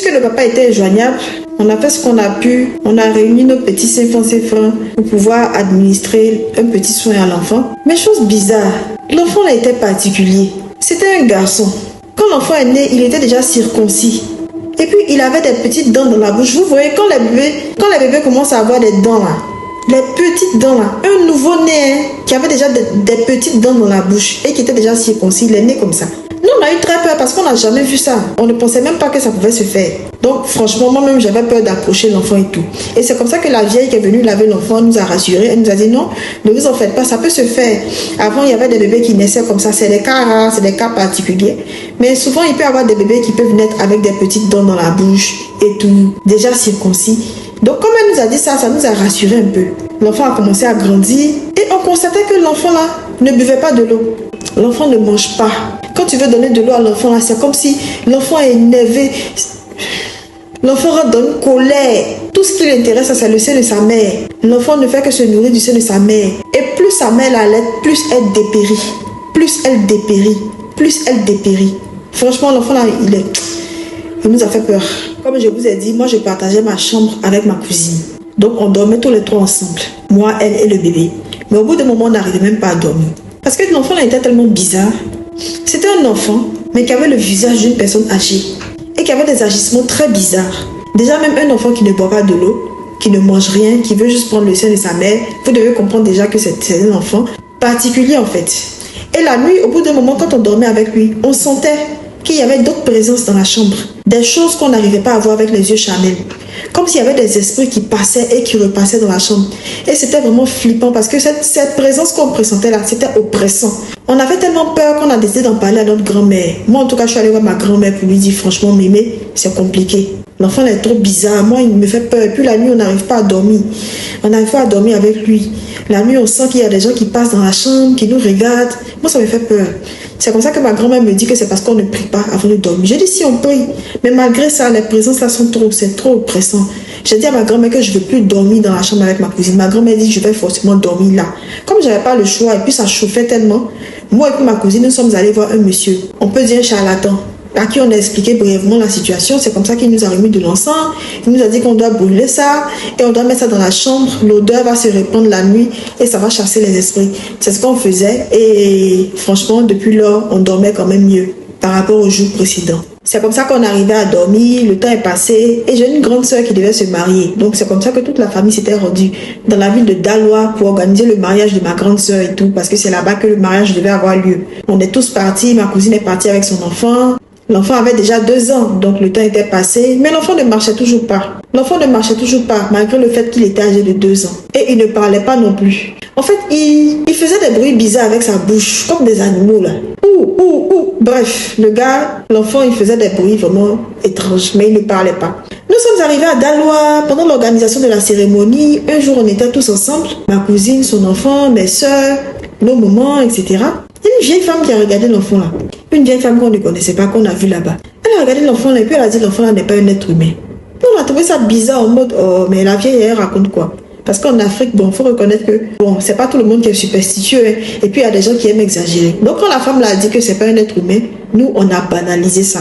Puisque le papa était joignable, on a fait ce qu'on a pu. On a réuni nos petits CFA pour pouvoir administrer un petit soin à l'enfant. Mais chose bizarre, l'enfant là était particulier. C'était un garçon. Quand l'enfant est né, il était déjà circoncis. Et puis, il avait des petites dents dans la bouche. Vous voyez, quand les bébés commencent à avoir des dents là, les petites dents là, un nouveau-né qui avait déjà des petites dents dans la bouche et qui était déjà circoncis, il est né comme ça. Nous, on a eu très peur parce qu'on n'a jamais vu ça. On ne pensait même pas que ça pouvait se faire. Donc, franchement, moi-même, j'avais peur d'approcher l'enfant et tout. Et c'est comme ça que la vieille qui est venue laver l'enfant nous a rassurés. Elle nous a dit non, ne vous en faites pas, ça peut se faire. Avant, il y avait des bébés qui naissaient comme ça. C'est des cas rares, c'est des cas particuliers. Mais souvent, il peut y avoir des bébés qui peuvent naître avec des petites dents dans la bouche et tout, déjà circoncis. Donc, comme elle nous a dit ça, ça nous a rassurés un peu. L'enfant a commencé à grandir et on constatait que l'enfant là ne buvait pas de l'eau. L'enfant ne mange pas. Quand tu veux donner de l'eau à l'enfant là, c'est comme si l'enfant est énervé. L'enfant rentre dans une colère. Tout ce qui l'intéresse, c'est le sein de sa mère. L'enfant ne fait que se nourrir du sein de sa mère. Et plus sa mère l'allait, plus elle dépérit. Plus elle dépérit. Plus elle dépérit. Franchement, l'enfant là, il nous a fait peur. Comme je vous ai dit, moi je partageais ma chambre avec ma cousine. Donc on dormait tous les trois ensemble. Moi, elle et le bébé. Mais au bout d'un moment, on n'arrivait même pas à dormir. Parce que l'enfant là était tellement bizarre. C'était un enfant, mais qui avait le visage d'une personne âgée. Et qui avait des agissements très bizarres. Déjà même un enfant qui ne boit pas de l'eau, qui ne mange rien, qui veut juste prendre le sein de sa mère, vous devez comprendre déjà que c'est un enfant particulier en fait. Et la nuit, au bout d'un moment, quand on dormait avec lui, on sentait qu'il y avait d'autres présences dans la chambre. Des choses qu'on n'arrivait pas à voir avec les yeux charnels. Comme s'il y avait des esprits qui passaient et qui repassaient dans la chambre. Et c'était vraiment flippant parce que cette présence qu'on pressentait là, c'était oppressant. On avait tellement peur qu'on a décidé d'en parler à notre grand-mère. Moi, en tout cas, je suis allée voir ma grand-mère pour lui dire, franchement, mémé, c'est compliqué. L'enfant est trop bizarre. Moi, il me fait peur. Et puis la nuit, on n'arrive pas à dormir. On n'arrive pas à dormir avec lui. La nuit, on sent qu'il y a des gens qui passent dans la chambre, qui nous regardent. Moi, ça me fait peur. C'est comme ça que ma grand-mère me dit que c'est parce qu'on ne prie pas avant de dormir. J'ai dit si on prie. Mais malgré ça, les présences là sont c'est trop oppressant. J'ai dit à ma grand-mère que je ne veux plus dormir dans la chambre avec ma cousine. Ma grand-mère dit je vais forcément dormir là. Comme je n'avais pas le choix et puis ça chauffait tellement, moi et puis ma cousine, nous sommes allés voir un monsieur. On peut dire un charlatan. À qui on a expliqué brièvement la situation. C'est comme ça qu'il nous a remis de l'encens. Il nous a dit qu'on doit brûler ça et on doit mettre ça dans la chambre. L'odeur va se répandre la nuit et ça va chasser les esprits. C'est ce qu'on faisait et franchement, depuis lors, on dormait quand même mieux par rapport au jour précédent. C'est comme ça qu'on arrivait à dormir, le temps est passé et j'ai une grande sœur qui devait se marier. Donc c'est comme ça que toute la famille s'était rendue dans la ville de Daloa pour organiser le mariage de ma grande sœur et tout parce que c'est là-bas que le mariage devait avoir lieu. On est tous partis, ma cousine est partie avec son enfant. L'enfant avait déjà 2 ans, donc le temps était passé, mais l'enfant ne marchait toujours pas. L'enfant ne marchait toujours pas, malgré le fait qu'il était âgé de 2 ans. Et il ne parlait pas non plus. En fait, il faisait des bruits bizarres avec sa bouche, comme des animaux là. Bref, l'enfant, il faisait des bruits vraiment étranges, mais il ne parlait pas. Nous sommes arrivés à Daloa pendant l'organisation de la cérémonie. Un jour, on était tous ensemble, ma cousine, son enfant, mes soeurs, nos mamans, etc. Une vieille femme qui a regardé l'enfant là. Une vieille femme qu'on ne connaissait pas, qu'on a vue là-bas. Elle a regardé l'enfant là et puis elle a dit l'enfant là n'est pas un être humain. Puis on a trouvé ça bizarre en mode oh mais la vieille elle raconte quoi? Parce qu'en Afrique, bon, faut reconnaître que bon, c'est pas tout le monde qui est superstitieux et puis il y a des gens qui aiment exagérer. Donc quand la femme l'a dit que c'est pas un être humain, nous on a banalisé ça.